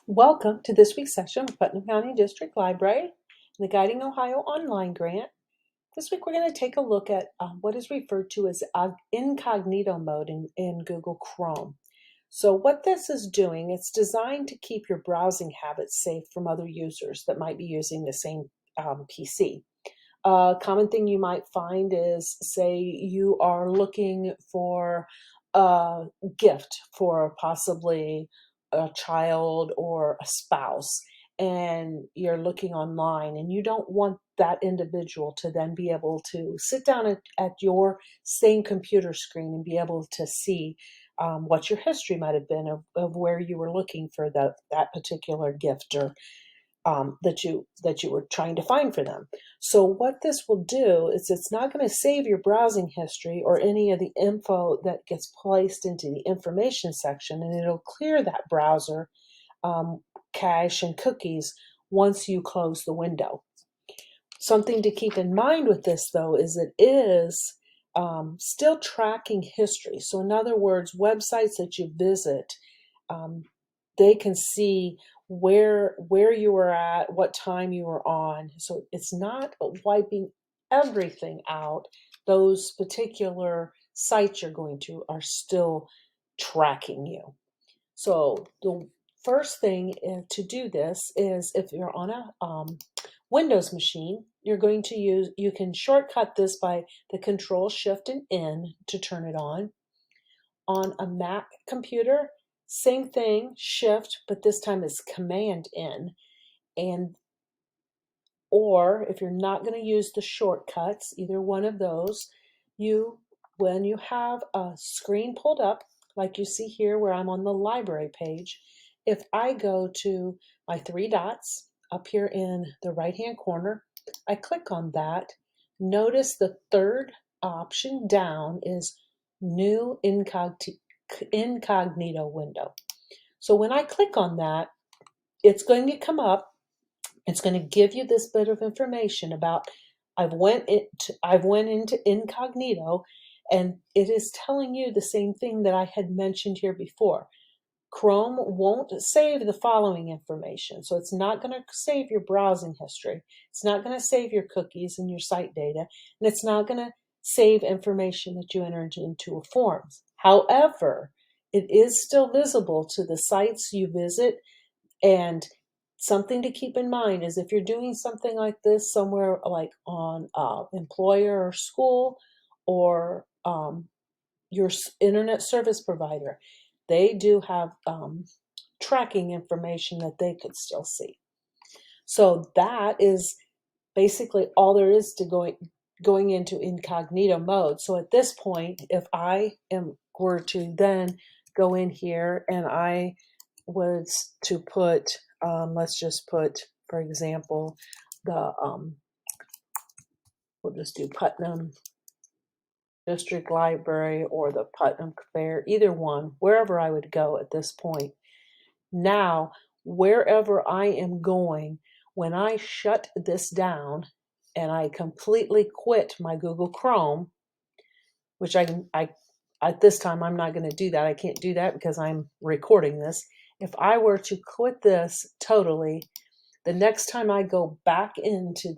Welcome to this week's session of Putnam County District Library and the Guiding Ohio Online Grant. This week we're going to take a look at what is referred to as Incognito Mode in Google Chrome. So what this is doing, it's designed to keep your browsing habits safe from other users that might be using the same PC. A common thing you might find is, say you are looking for a gift for possibly a child or a spouse, and you're looking online and you don't want that individual to then be able to sit down at your same computer screen and be able to see what your history might have been of where you were looking for that particular gift or that you were trying to find for them. So what this will do is it's not going to save your browsing history or any of the info that gets placed into the information section, and it'll clear that browser cache and cookies once you close the window. Something to keep in mind with this, though, is it is still tracking history. So in other words, websites that you visit, they can see where you were at, what time you were on. So it's not wiping everything out. Those particular sites you're going to are still tracking you. So the first thing to do this is, if you're on a Windows machine, you can shortcut this by the Control Shift and N to turn it on. On a Mac computer, same thing, Shift, but this time it's Command N. Or if you're not going to use the shortcuts, either one of those, when you have a screen pulled up, like you see here where I'm on the library page, if I go to my three dots up here in the right-hand corner, I click on that. Notice the third option down is New Incognito Window. So when I click on that, it's going to come up. It's going to give you this bit of information about I've went into incognito, and it is telling you the same thing that I had mentioned here before. Chrome won't save the following information. So it's not going to save your browsing history. It's not going to save your cookies and your site data, and it's not going to save information that you entered into a forms. However, it is still visible to the sites you visit, and something to keep in mind is if you're doing something like this somewhere like on employer or school or your internet service provider, they do have tracking information that they could still see. So that is basically all there is to going into incognito mode. So at this point, if I were to then go in here and I was to put, let's just put, for example, we'll just do Putnam District Library or the Putnam Fair, either one, wherever I would go at this point. Now, wherever I am going, when I shut this down and I completely quit my Google Chrome, which at this time I'm not going to do that. I can't do that because I'm recording this. If I were to quit this totally, the next time I go back into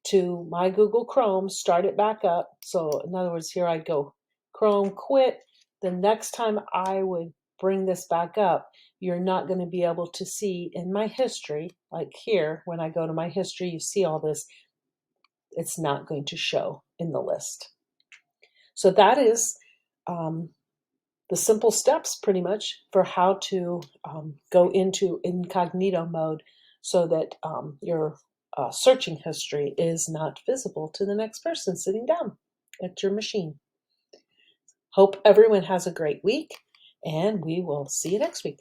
to my Google Chrome, start it back up. So in other words, here I go, Chrome, quit. The next time I would bring this back up, you're not going to be able to see in my history, like here, when I go to my history, you see all this. It's not going to show in the list. So that is the simple steps pretty much for how to go into incognito mode so that your searching history is not visible to the next person sitting down at your machine. Hope everyone has a great week, and we will see you next week.